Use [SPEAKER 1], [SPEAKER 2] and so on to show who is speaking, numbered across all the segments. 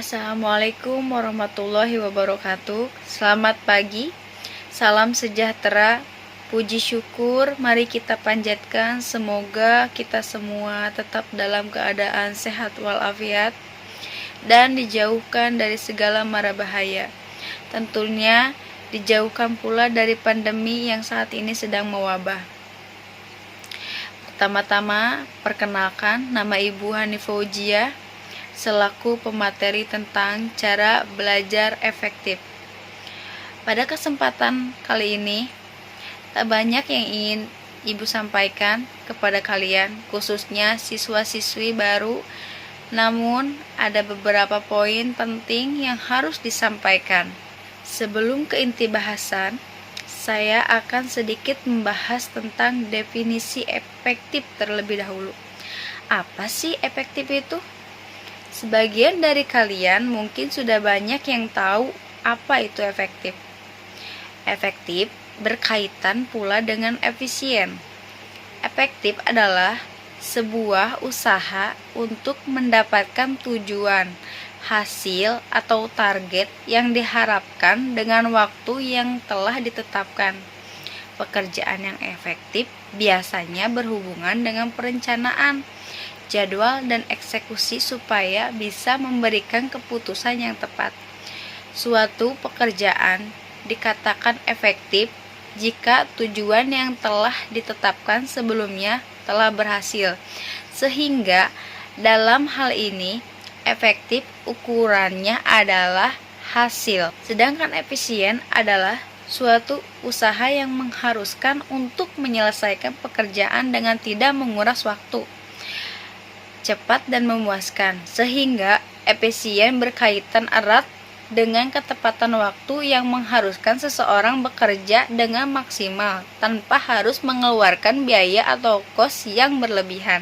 [SPEAKER 1] Assalamualaikum warahmatullahi wabarakatuh. Selamat pagi, salam sejahtera, puji syukur mari kita panjatkan. Semoga kita semua tetap dalam keadaan sehat walafiat dan dijauhkan dari segala mara bahaya. Tentunya dijauhkan pula dari pandemi yang saat ini sedang mewabah. Pertama-tama, perkenalkan, nama Ibu Hanifah Fauzia selaku pemateri tentang cara belajar efektif. Pada kesempatan kali ini, tak banyak yang ingin Ibu sampaikan kepada kalian, khususnya siswa-siswi baru, namun ada beberapa poin penting yang harus disampaikan. Sebelum ke inti bahasan, saya akan sedikit membahas tentang definisi efektif terlebih dahulu. Apa sih efektif itu? Sebagian dari kalian mungkin sudah banyak yang tahu apa itu efektif. Efektif berkaitan pula dengan efisien. Efektif adalah sebuah usaha untuk mendapatkan tujuan, hasil atau target yang diharapkan dengan waktu yang telah ditetapkan. Pekerjaan yang efektif biasanya berhubungan dengan perencanaan, jadwal dan eksekusi supaya bisa memberikan keputusan yang tepat. Suatu pekerjaan dikatakan efektif jika tujuan yang telah ditetapkan sebelumnya telah berhasil. Sehingga dalam hal ini efektif ukurannya adalah hasil. Sedangkan efisien adalah suatu usaha yang mengharuskan untuk menyelesaikan pekerjaan dengan tidak menguras waktu, cepat dan memuaskan, sehingga efisien berkaitan erat dengan ketepatan waktu yang mengharuskan seseorang bekerja dengan maksimal tanpa harus mengeluarkan biaya atau kos yang berlebihan.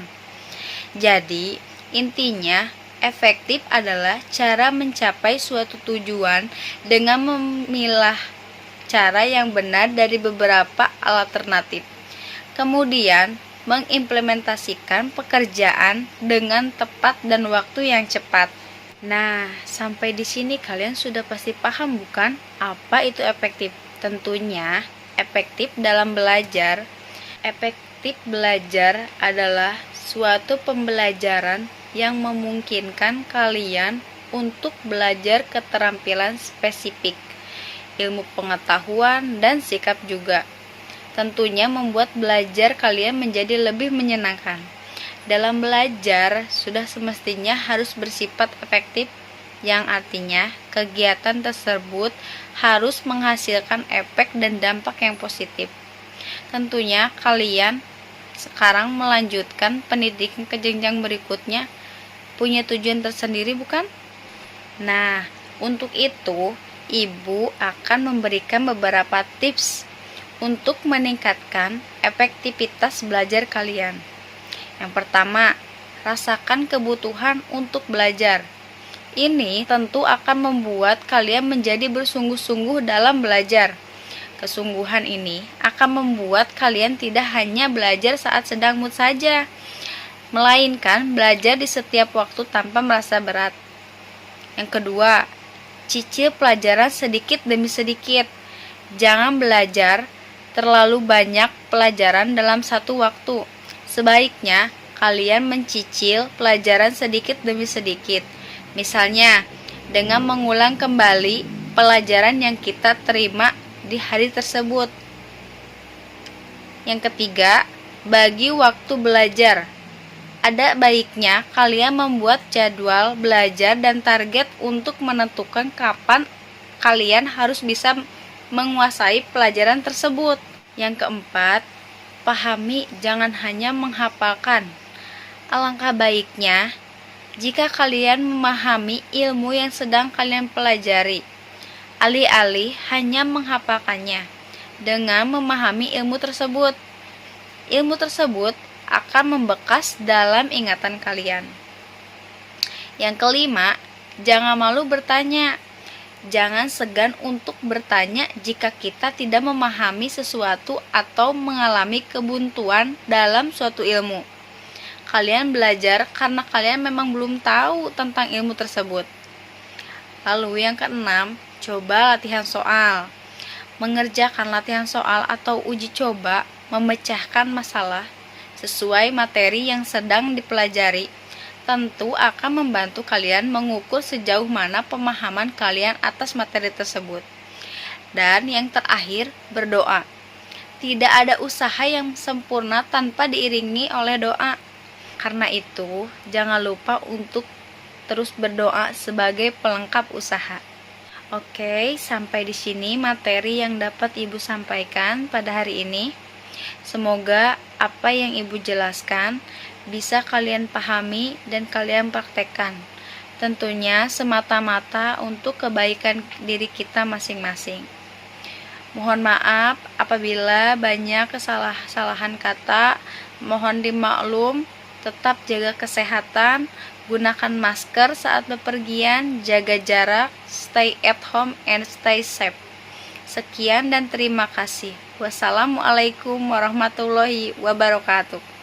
[SPEAKER 1] Jadi, intinya efektif adalah cara mencapai suatu tujuan dengan memilah cara yang benar dari beberapa alternatif. Kemudian, mengimplementasikan pekerjaan dengan tepat dan waktu yang cepat. Nah, sampai di sini kalian sudah pasti paham bukan apa itu efektif? Tentunya efektif dalam belajar. Efektif belajar adalah suatu pembelajaran yang memungkinkan kalian untuk belajar keterampilan spesifik, ilmu pengetahuan dan sikap juga. Tentunya membuat belajar kalian menjadi lebih menyenangkan. Dalam belajar, sudah semestinya harus bersifat efektif, yang artinya kegiatan tersebut harus menghasilkan efek dan dampak yang positif. Tentunya kalian sekarang melanjutkan pendidikan ke jenjang berikutnya punya tujuan tersendiri bukan? Nah, untuk itu Ibu akan memberikan beberapa tips untuk meningkatkan efektivitas belajar kalian. Yang pertama, rasakan kebutuhan untuk belajar. Ini tentu akan membuat kalian menjadi bersungguh-sungguh dalam belajar. Kesungguhan ini akan membuat kalian tidak hanya belajar saat sedang mood saja, melainkan belajar di setiap waktu tanpa merasa berat. Yang kedua, cicil pelajaran sedikit demi sedikit. Jangan belajar terlalu banyak pelajaran dalam satu waktu. Sebaiknya kalian mencicil pelajaran sedikit demi sedikit. Misalnya, dengan mengulang kembali pelajaran yang kita terima di hari tersebut. Yang ketiga, bagi waktu belajar. Ada baiknya kalian membuat jadwal belajar dan target untuk menentukan kapan kalian harus bisa menguasai pelajaran tersebut. Yang keempat, pahami, jangan hanya menghafalkan. Alangkah baiknya jika kalian memahami ilmu yang sedang kalian pelajari, alih-alih hanya menghafalkannya. Dengan memahami ilmu tersebut akan membekas dalam ingatan kalian. Yang kelima, jangan malu bertanya. Jangan segan untuk bertanya jika kita tidak memahami sesuatu atau mengalami kebuntuan dalam suatu ilmu. Kalian belajar karena kalian memang belum tahu tentang ilmu tersebut. Lalu yang keenam, coba latihan soal. Mengerjakan latihan soal atau uji coba memecahkan masalah sesuai materi yang sedang dipelajari tentu akan membantu kalian mengukur sejauh mana pemahaman kalian atas materi tersebut. Dan yang terakhir, berdoa. Tidak ada usaha yang sempurna tanpa diiringi oleh doa. Karena itu, jangan lupa untuk terus berdoa sebagai pelengkap usaha. Oke, sampai di sini materi yang dapat Ibu sampaikan pada hari ini. Semoga apa yang Ibu jelaskan bisa kalian pahami dan kalian praktekkan. Tentunya semata-mata untuk kebaikan diri kita masing-masing. Mohon maaf apabila banyak kesalahan kata, mohon dimaklum, tetap jaga kesehatan, gunakan masker saat bepergian, jaga jarak, stay at home and stay safe. Sekian dan terima kasih. Wassalamualaikum warahmatullahi wabarakatuh.